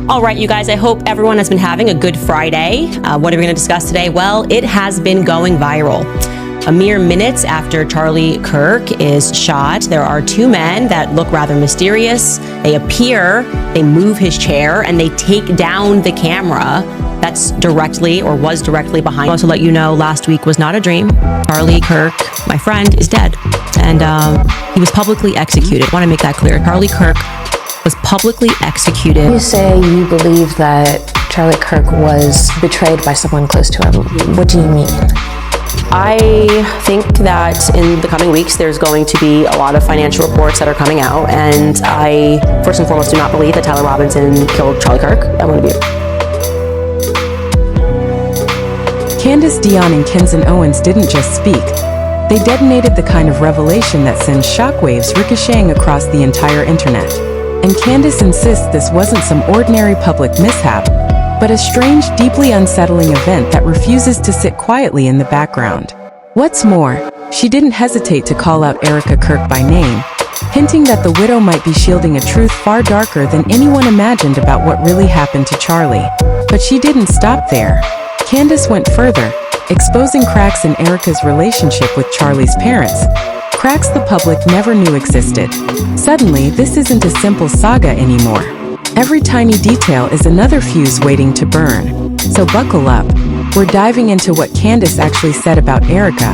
All right, you guys, I hope everyone has been having a good Friday. What are we going to discuss today? Well, it has been going viral. A mere minutes after Charlie Kirk is shot, there are two men that look rather mysterious. They appear, they move his chair, and they take down the camera that's directly or was directly behind. Also, let you know, last week was not a dream. Charlie Kirk, my friend, is dead, and he was publicly executed. I want to make that clear. Charlie Kirk was publicly executed. You say you believe that Charlie Kirk was betrayed by someone close to him. What do you mean? I think that in the coming weeks, there's going to be a lot of financial reports that are coming out, and I, first and foremost, do not believe that Tyler Robinson killed Charlie Kirk. I'm going to be... Candace and Candace Owens didn't just speak. They detonated the kind of revelation that sends shockwaves ricocheting across the entire internet. And Candace insists this wasn't some ordinary public mishap, but a strange, deeply unsettling event that refuses to sit quietly in the background. What's more, she didn't hesitate to call out Erika Kirk by name, hinting that the widow might be shielding a truth far darker than anyone imagined about what really happened to Charlie. But she didn't stop there. Candace went further, exposing cracks in Erika's relationship with Charlie's parents, cracks the public never knew existed. Suddenly, this isn't a simple saga anymore. Every tiny detail is another fuse waiting to burn. So buckle up. We're diving into what Candace actually said about Erika,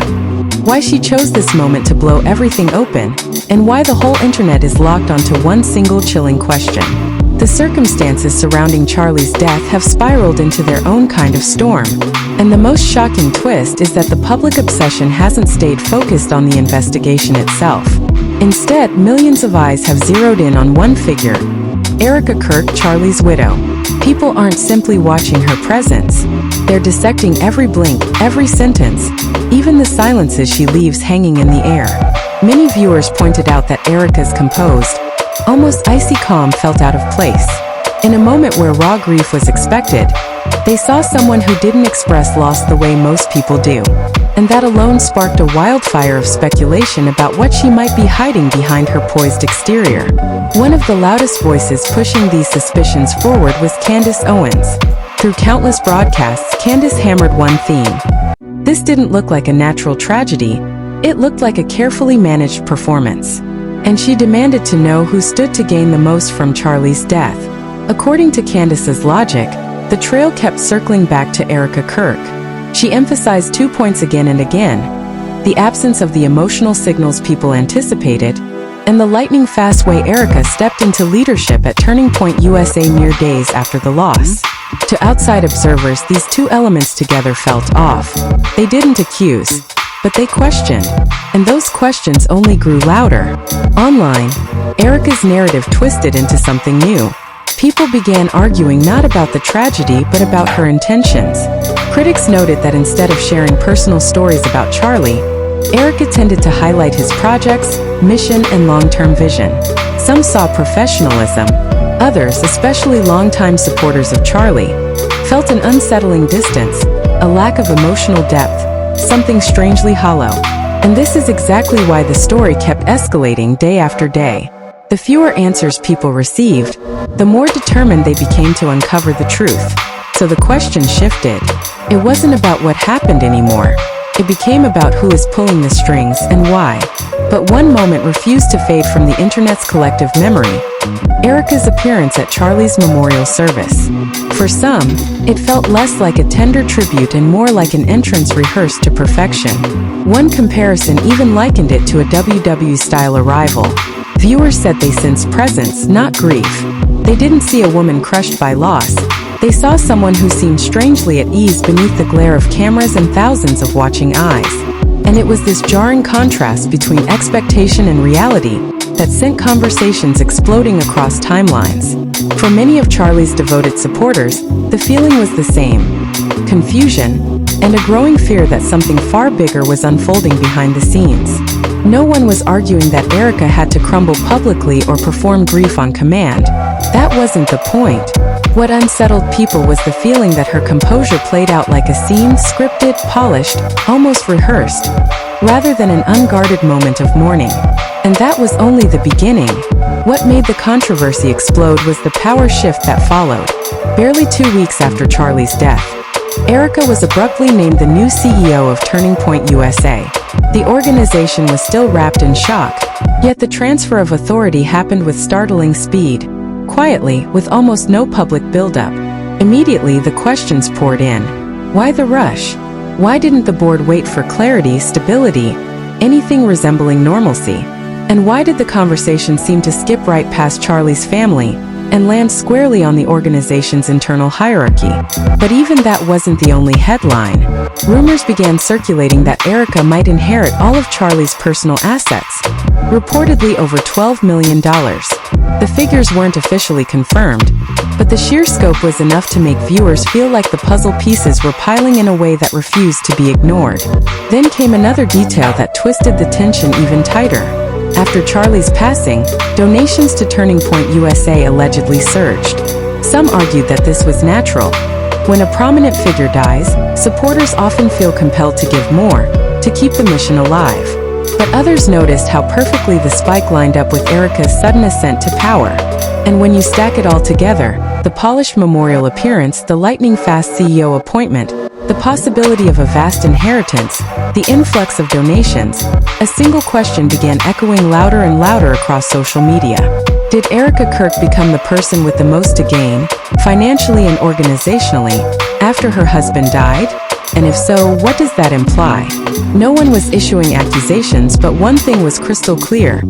why she chose this moment to blow everything open, and why the whole internet is locked onto one single chilling question. The circumstances surrounding Charlie's death have spiraled into their own kind of storm. And the most shocking twist is that the public obsession hasn't stayed focused on the investigation itself. Instead, millions of eyes have zeroed in on one figure, Erika Kirk, Charlie's widow. People aren't simply watching her presence. They're dissecting every blink, every sentence, even the silences she leaves hanging in the air. Many viewers pointed out that Erika's composed, almost icy calm felt out of place. In a moment where raw grief was expected, they saw someone who didn't express loss the way most people do. And that alone sparked a wildfire of speculation about what she might be hiding behind her poised exterior. One of the loudest voices pushing these suspicions forward was Candace Owens. Through countless broadcasts, Candace hammered one theme. This didn't look like a natural tragedy, it looked like a carefully managed performance. And she demanded to know who stood to gain the most from Charlie's death. According to Candace's logic, the trail kept circling back to Erika Kirk. She emphasized 2 points again and again: the absence of the emotional signals people anticipated, and the lightning-fast way Erika stepped into leadership at Turning Point USA mere days after the loss. To outside observers, these two elements together felt off. They didn't accuse, but they questioned, and those questions only grew louder. Online, Erika's narrative twisted into something new. People began arguing not about the tragedy but about her intentions. Critics noted that instead of sharing personal stories about Charlie, Erika tended to highlight his projects, mission, and long-term vision. Some saw professionalism. Others, especially longtime supporters of Charlie, felt an unsettling distance, a lack of emotional depth, something strangely hollow. And this is exactly why the story kept escalating day after day. The fewer answers people received, the more determined they became to uncover the truth. So the question shifted. It wasn't about what happened anymore. It became about who is pulling the strings and why. But one moment refused to fade from the internet's collective memory: Erika's appearance at Charlie's memorial service. For some, it felt less like a tender tribute and more like an entrance rehearsed to perfection. One comparison even likened it to a WWE-style arrival. Viewers said they sensed presence, not grief. They didn't see a woman crushed by loss. They saw someone who seemed strangely at ease beneath the glare of cameras and thousands of watching eyes. And it was this jarring contrast between expectation and reality that sent conversations exploding across timelines. For many of Charlie's devoted supporters, the feeling was the same: confusion and a growing fear that something far bigger was unfolding behind the scenes. No one was arguing that Erika had to crumble publicly or perform grief on command. That wasn't the point. What unsettled people was the feeling that her composure played out like a scene, scripted, polished, almost rehearsed, rather than an unguarded moment of mourning. And that was only the beginning. What made the controversy explode was the power shift that followed. Barely 2 weeks after Charlie's death, Erika was abruptly named the new CEO of Turning Point USA. The organization was still wrapped in shock, yet the transfer of authority happened with startling speed, quietly, with almost no public buildup. Immediately, the questions poured in. Why the rush? Why didn't the board wait for clarity, stability, anything resembling normalcy? And why did the conversation seem to skip right past Charlie's family and land squarely on the organization's internal hierarchy? But even that wasn't the only headline. Rumors began circulating that Erika might inherit all of Charlie's personal assets, reportedly over $12 million. The figures weren't officially confirmed, but the sheer scope was enough to make viewers feel like the puzzle pieces were piling in a way that refused to be ignored. Then came another detail that twisted the tension even tighter. After Charlie's passing, donations to Turning Point USA allegedly surged. Some argued that this was natural. When a prominent figure dies, supporters often feel compelled to give more, to keep the mission alive. But others noticed how perfectly the spike lined up with Erika's sudden ascent to power. And when you stack it all together, the polished memorial appearance, the lightning-fast CEO appointment, the possibility of a vast inheritance, the influx of donations, a single question began echoing louder and louder across social media. Did Erika Kirk become the person with the most to gain, financially and organizationally, after her husband died? And if so, what does that imply? No one was issuing accusations, but one thing was crystal clear.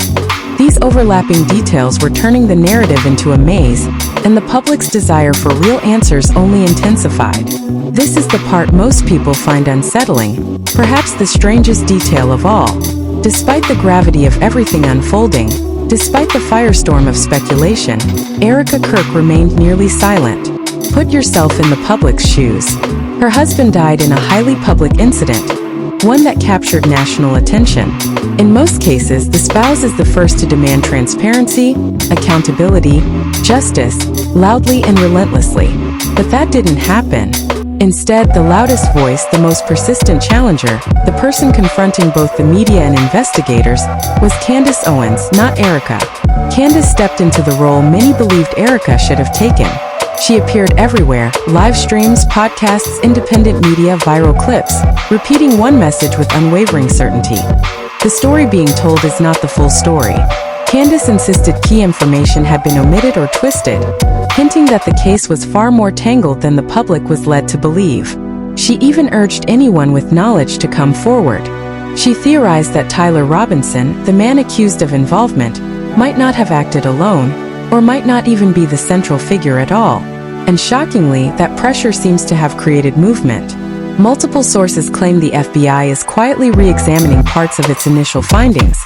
These overlapping details were turning the narrative into a maze, and the public's desire for real answers only intensified. This is the part most people find unsettling, perhaps the strangest detail of all. Despite the gravity of everything unfolding, despite the firestorm of speculation, Erika Kirk remained nearly silent. Put yourself in the public's shoes. Her husband died in a highly public incident, one that captured national attention. In most cases, the spouse is the first to demand transparency, accountability, justice, loudly and relentlessly. But that didn't happen. Instead, the loudest voice, the most persistent challenger, the person confronting both the media and investigators, was Candace Owens, not Erika. Candace stepped into the role many believed Erika should have taken. She appeared everywhere, live streams, podcasts, independent media, viral clips, repeating one message with unwavering certainty. The story being told is not the full story. Candace insisted key information had been omitted or twisted, hinting that the case was far more tangled than the public was led to believe. She even urged anyone with knowledge to come forward. She theorized that Tyler Robinson, the man accused of involvement, might not have acted alone, or might not even be the central figure at all. And shockingly, that pressure seems to have created movement. Multiple sources claim the FBI is quietly re-examining parts of its initial findings,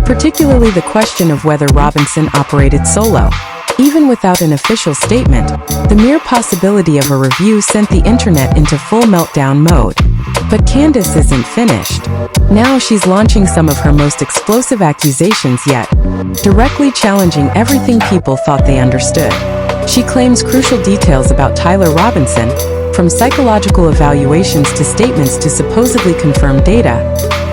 particularly the question of whether Robinson operated solo. Even without an official statement, the mere possibility of a review sent the internet into full meltdown mode. But Candace isn't finished. Now she's launching some of her most explosive accusations yet, directly challenging everything people thought they understood. She claims crucial details about Tyler Robinson, from psychological evaluations to statements to supposedly confirmed data,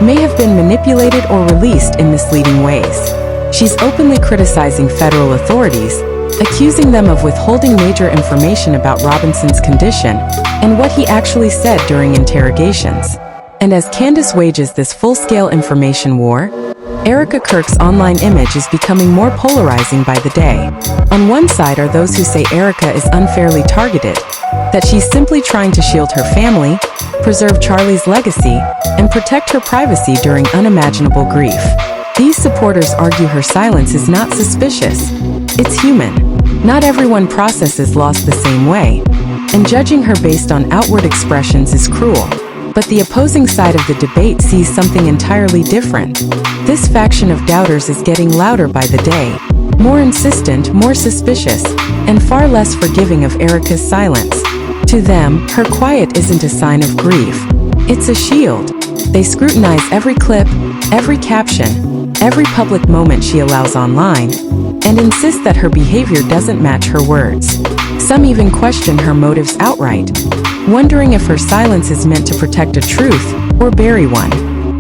may have been manipulated or released in misleading ways. She's openly criticizing federal authorities, accusing them of withholding major information about Robinson's condition and what he actually said during interrogations. And as Candace wages this full-scale information war, Erika Kirk's online image is becoming more polarizing by the day. On one side are those who say Erika is unfairly targeted, that she's simply trying to shield her family, preserve Charlie's legacy, and protect her privacy during unimaginable grief. These supporters argue her silence is not suspicious. It's human. Not everyone processes loss the same way, and judging her based on outward expressions is cruel. But the opposing side of the debate sees something entirely different. This faction of doubters is getting louder by the day, more insistent, more suspicious, and far less forgiving of Erika's silence. To them, her quiet isn't a sign of grief. It's a shield. They scrutinize every clip, every caption, every public moment she allows online, and insist that her behavior doesn't match her words. Some even question her motives outright, wondering if her silence is meant to protect a truth or bury one.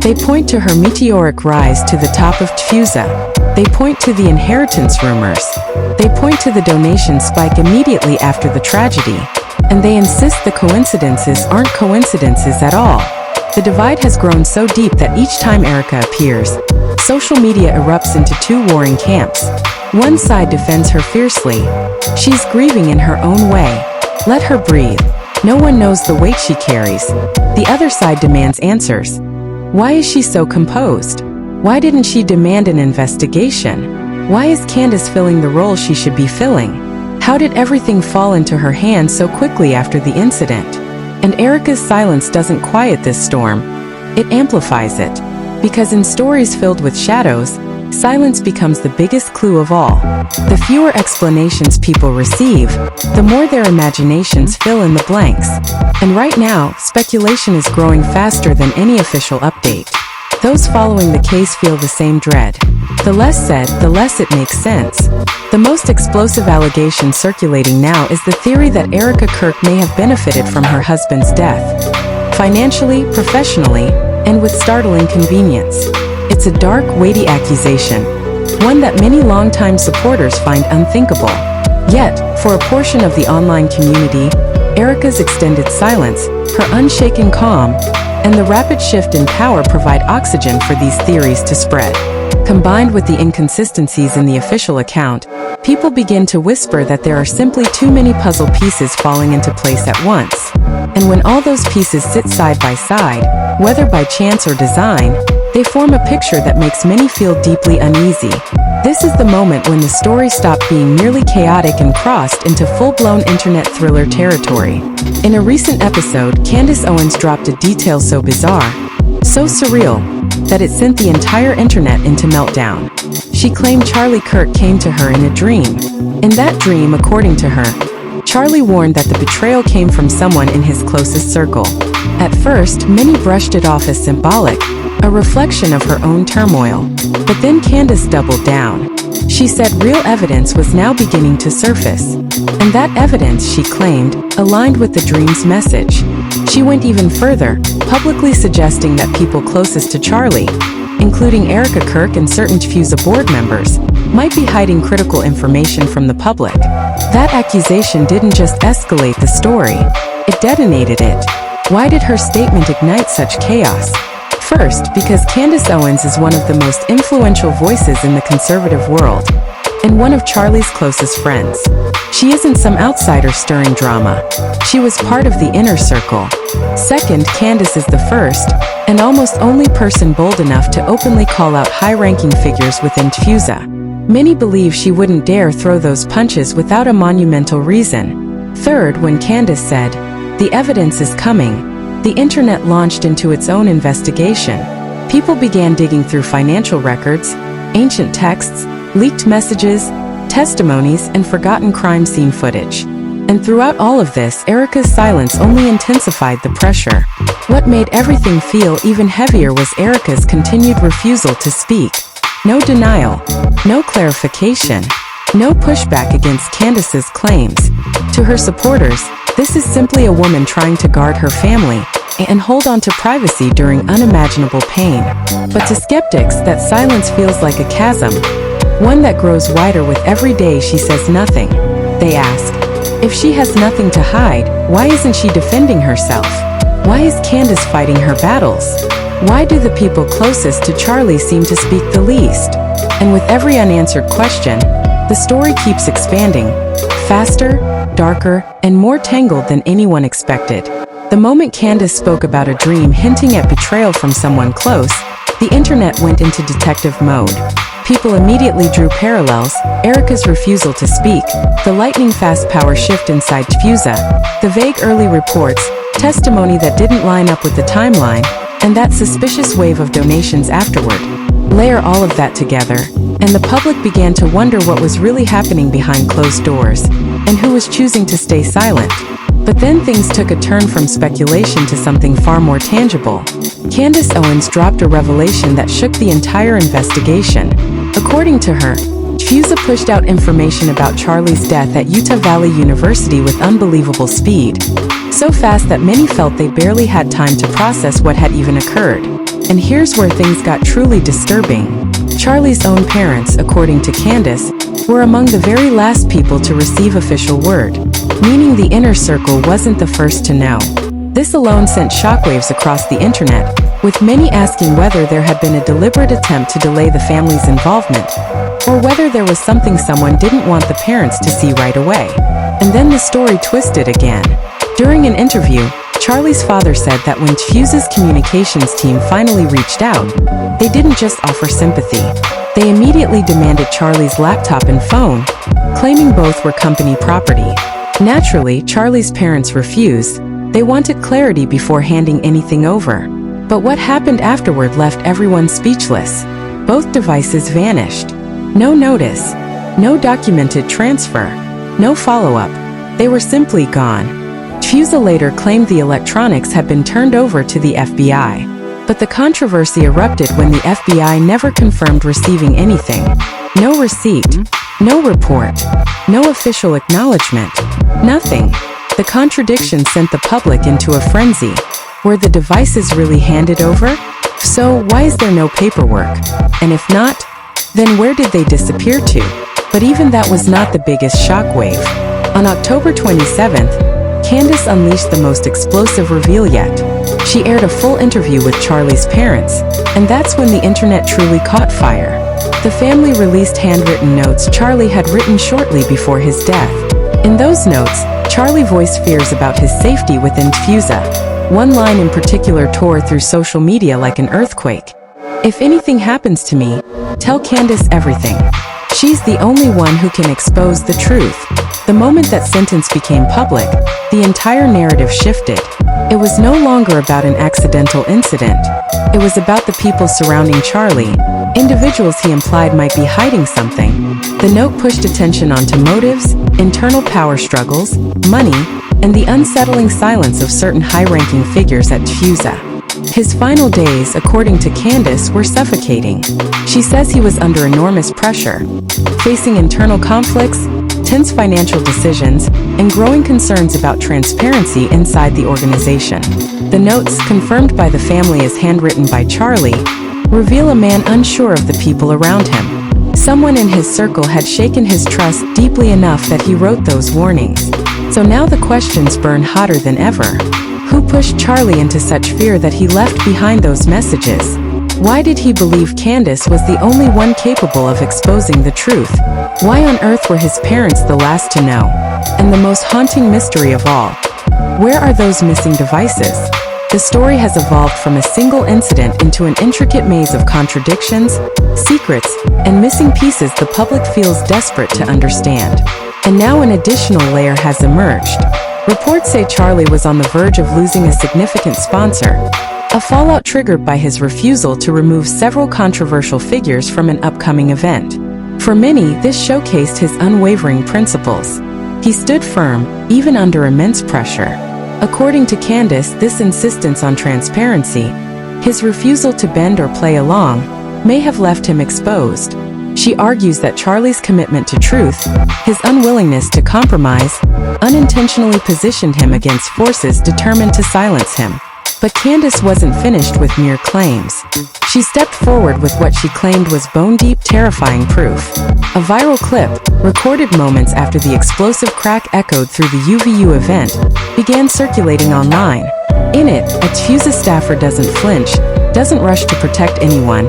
They point to her meteoric rise to the top of Tfuza. They point to the inheritance rumors. They point to the donation spike immediately after the tragedy. And they insist the coincidences aren't coincidences at all. The divide has grown so deep that each time Erika appears, social media erupts into two warring camps. One side defends her fiercely. She's grieving in her own way. Let her breathe. No one knows the weight she carries. The other side demands answers. Why is she so composed? Why didn't she demand an investigation? Why is Candace filling the role she should be filling? How did everything fall into her hands so quickly after the incident? And Erika's silence doesn't quiet this storm. It amplifies it. Because in stories filled with shadows, silence becomes the biggest clue of all. The fewer explanations people receive, the more their imaginations fill in the blanks. And right now, speculation is growing faster than any official update. Those following the case feel the same dread. The less said, the less it makes sense. The most explosive allegation circulating now is the theory that Erika Kirk may have benefited from her husband's death. Financially, professionally, and with startling convenience. It's a dark, weighty accusation, one that many longtime supporters find unthinkable. Yet, for a portion of the online community, Erika's extended silence, her unshaken calm, and the rapid shift in power provide oxygen for these theories to spread. Combined with the inconsistencies in the official account, people begin to whisper that there are simply too many puzzle pieces falling into place at once. And when all those pieces sit side by side, whether by chance or design, they form a picture that makes many feel deeply uneasy. This is the moment when the story stopped being merely chaotic and crossed into full-blown internet thriller territory. In a recent episode, Candace Owens dropped a detail so bizarre, so surreal, that it sent the entire internet into meltdown. She claimed Charlie Kirk came to her in a dream. In that dream, according to her, Charlie warned that the betrayal came from someone in his closest circle. At first, many brushed it off as symbolic, a reflection of her own turmoil. But then Candace doubled down. She said real evidence was now beginning to surface. And that evidence, she claimed, aligned with the dream's message. She went even further, publicly suggesting that people closest to Charlie, including Erika Kirk and certain TFUSA board members, might be hiding critical information from the public. That accusation didn't just escalate the story, it detonated it. Why did her statement ignite such chaos? First, because Candace Owens is one of the most influential voices in the conservative world, and one of Charlie's closest friends. She isn't some outsider stirring drama. She was part of the inner circle. Second, Candace is the first, and almost only person bold enough to openly call out high-ranking figures within TFUSA. Many believe she wouldn't dare throw those punches without a monumental reason. Third, when Candace said, "The evidence is coming," the internet launched into its own investigation. People began digging through financial records, ancient texts, leaked messages, testimonies, and forgotten crime scene footage. And throughout all of this, Erika's silence only intensified the pressure. What made everything feel even heavier was Erika's continued refusal to speak. No denial, no clarification, no pushback against Candace's claims. To her supporters, this is simply a woman trying to guard her family and hold on to privacy during unimaginable pain. But to skeptics, that silence feels like a chasm, one that grows wider with every day she says nothing. They ask, if she has nothing to hide, why isn't she defending herself? Why is Candace fighting her battles? Why do the people closest to Charlie seem to speak the least? And with every unanswered question, the story keeps expanding, faster, darker, and more tangled than anyone expected. The moment Candace spoke about a dream hinting at betrayal from someone close, the internet went into detective mode. People immediately drew parallels: Erika's refusal to speak, the lightning-fast power shift inside TFUSA, the vague early reports, testimony that didn't line up with the timeline, and that suspicious wave of donations afterward. Layer all of that together, and the public began to wonder what was really happening behind closed doors, and who was choosing to stay silent. But then things took a turn from speculation to something far more tangible. Candace Owens dropped a revelation that shook the entire investigation. According to her, TFUSA pushed out information about Charlie's death at Utah Valley University with unbelievable speed. So fast that many felt they barely had time to process what had even occurred. And here's where things got truly disturbing. Charlie's own parents, according to Candace, were among the very last people to receive official word, meaning the inner circle wasn't the first to know. This alone sent shockwaves across the internet, with many asking whether there had been a deliberate attempt to delay the family's involvement, or whether there was something someone didn't want the parents to see right away. And then the story twisted again. During an interview, Charlie's father said that when Fuse's communications team finally reached out, they didn't just offer sympathy. They immediately demanded Charlie's laptop and phone, claiming both were company property. Naturally, Charlie's parents refused. They wanted clarity before handing anything over. But what happened afterward left everyone speechless. Both devices vanished. No notice, no documented transfer, no follow-up. They were simply gone. Fuse later claimed the electronics had been turned over to the FBI. But the controversy erupted when the FBI never confirmed receiving anything. No receipt, no report, no official acknowledgement, nothing. The contradiction sent the public into a frenzy. Were the devices really handed over? So why is there no paperwork? And if not, then where did they disappear to? But even that was not the biggest shockwave. On October 27th, Candace unleashed the most explosive reveal yet. She aired a full interview with Charlie's parents, and that's when the internet truly caught fire. The family released handwritten notes Charlie had written shortly before his death. In those notes, Charlie voiced fears about his safety within Fusa. One line in particular tore through social media like an earthquake. "If anything happens to me, tell Candace everything. She's the only one who can expose the truth." The moment that sentence became public, the entire narrative shifted. It was no longer about an accidental incident. It was about the people surrounding Charlie, individuals he implied might be hiding something. The note pushed attention onto motives, internal power struggles, money, and the unsettling silence of certain high-ranking figures at Fusa. His final days, according to Candace, were suffocating. She says he was under enormous pressure, facing internal conflicts, tense financial decisions, and growing concerns about transparency inside the organization. The notes, confirmed by the family as handwritten by Charlie, reveal a man unsure of the people around him. Someone in his circle had shaken his trust deeply enough that he wrote those warnings. So now the questions burn hotter than ever. Who pushed Charlie into such fear that he left behind those messages? Why did he believe Candace was the only one capable of exposing the truth? Why on earth were his parents the last to know? And the most haunting mystery of all, where are those missing devices? The story has evolved from a single incident into an intricate maze of contradictions, secrets, and missing pieces the public feels desperate to understand. And now an additional layer has emerged. Reports say Charlie was on the verge of losing a significant sponsor, a fallout triggered by his refusal to remove several controversial figures from an upcoming event. For many, this showcased his unwavering principles. He stood firm, even under immense pressure. According to Candace, this insistence on transparency, his refusal to bend or play along, may have left him exposed. She argues that Charlie's commitment to truth, his unwillingness to compromise, unintentionally positioned him against forces determined to silence him. But Candace wasn't finished with mere claims. She stepped forward with what she claimed was bone-deep, terrifying proof. A viral clip, recorded moments after the explosive crack echoed through the UVU event, began circulating online. In it, a Fusa staffer doesn't flinch, doesn't rush to protect anyone,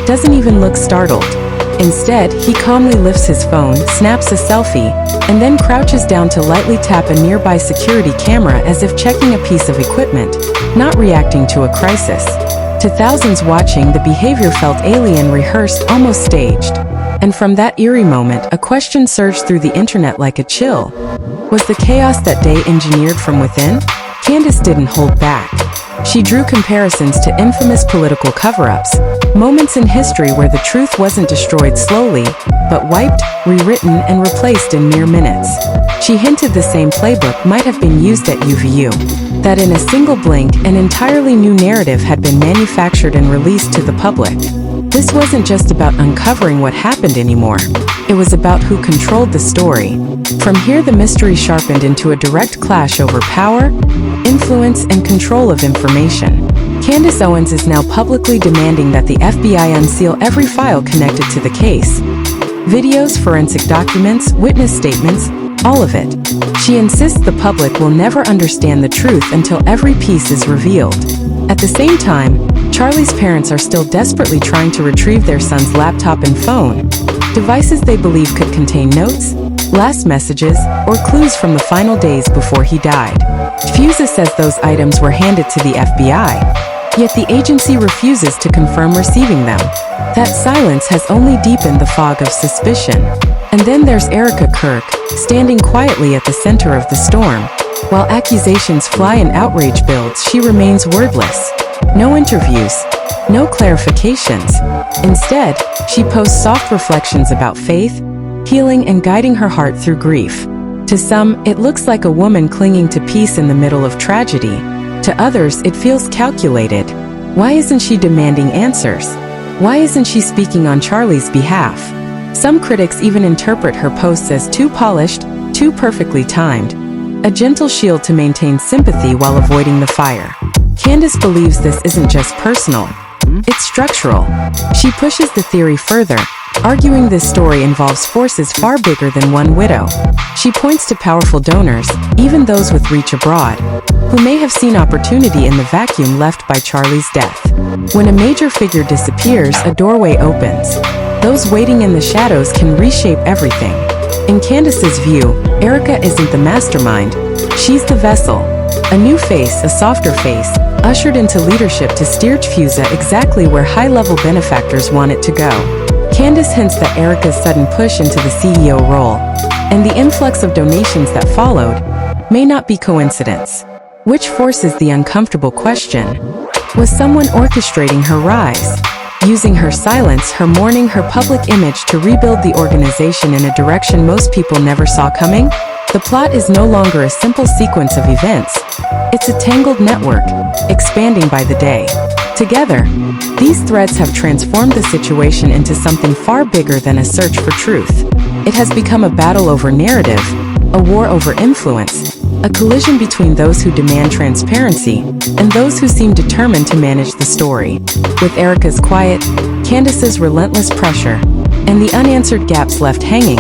doesn't even look startled. Instead, he calmly lifts his phone, snaps a selfie, and then crouches down to lightly tap a nearby security camera as if checking a piece of equipment, not reacting to a crisis. To thousands watching, the behavior felt alien, rehearsed, almost staged. And from that eerie moment, a question surged through the internet like a chill. Was the chaos that day engineered from within? Candace didn't hold back. She drew comparisons to infamous political cover-ups, moments in history where the truth wasn't destroyed slowly, but wiped, rewritten, and replaced in mere minutes. She hinted the same playbook might have been used at UVU, that in a single blink, an entirely new narrative had been manufactured and released to the public. This wasn't just about uncovering what happened anymore. It was about who controlled the story. From here, the mystery sharpened into a direct clash over power, influence, and control of information. Candace Owens is now publicly demanding that the FBI unseal every file connected to the case. Videos, forensic documents, witness statements, all of it. She insists the public will never understand the truth until every piece is revealed. At the same time, Charlie's parents are still desperately trying to retrieve their son's laptop and phone, devices they believe could contain notes, last messages, or clues from the final days before he died. Fuse says those items were handed to the FBI, yet the agency refuses to confirm receiving them. That silence has only deepened the fog of suspicion. And then there's Erika Kirk, standing quietly at the center of the storm. While accusations fly and outrage builds, she remains wordless. No interviews, no clarifications. Instead, she posts soft reflections about faith, healing, and guiding her heart through grief. To some, it looks like a woman clinging to peace in the middle of tragedy. To others, it feels calculated. Why isn't she demanding answers? Why isn't she speaking on Charlie's behalf? Some critics even interpret her posts as too polished, too perfectly timed, a gentle shield to maintain sympathy while avoiding the fire. Candace believes this isn't just personal, it's structural. She pushes the theory further, arguing this story involves forces far bigger than one widow. She points to powerful donors, even those with reach abroad, who may have seen opportunity in the vacuum left by Charlie's death. When a major figure disappears, a doorway opens. Those waiting in the shadows can reshape everything. In Candace's view, Erika isn't the mastermind, she's the vessel. A new face, a softer face, ushered into leadership to steer Fuse exactly where high-level benefactors want it to go. Candace hints that Erika's sudden push into the CEO role, and the influx of donations that followed, may not be coincidence. Which forces the uncomfortable question: was someone orchestrating her rise? Using her silence, her mourning, her public image to rebuild the organization in a direction most people never saw coming? The plot is no longer a simple sequence of events. It's a tangled network, expanding by the day. Together, these threads have transformed the situation into something far bigger than a search for truth. It has become a battle over narrative, a war over influence, a collision between those who demand transparency and those who seem determined to manage the story. With Erika's quiet, Candace's relentless pressure, and the unanswered gaps left hanging,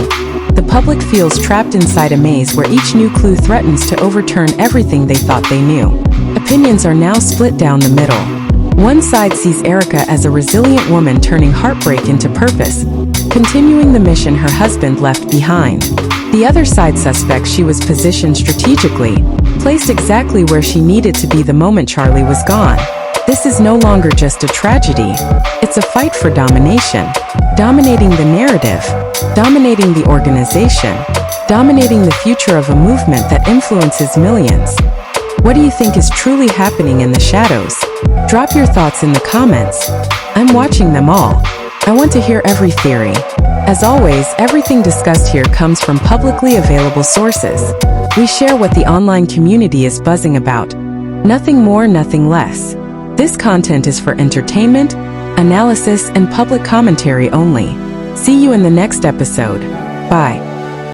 the public feels trapped inside a maze where each new clue threatens to overturn everything they thought they knew. Opinions are now split down the middle. One side sees Erika as a resilient woman turning heartbreak into purpose, continuing the mission her husband left behind. The other side suspects she was positioned strategically, placed exactly where she needed to be the moment Charlie was gone. This is no longer just a tragedy, it's a fight for domination. Dominating the narrative, dominating the organization, dominating the future of a movement that influences millions. What do you think is truly happening in the shadows? Drop your thoughts in the comments. I'm watching them all. I want to hear every theory. As always, everything discussed here comes from publicly available sources. We share what the online community is buzzing about. Nothing more, nothing less. This content is for entertainment, analysis, and public commentary only. See you in the next episode. Bye.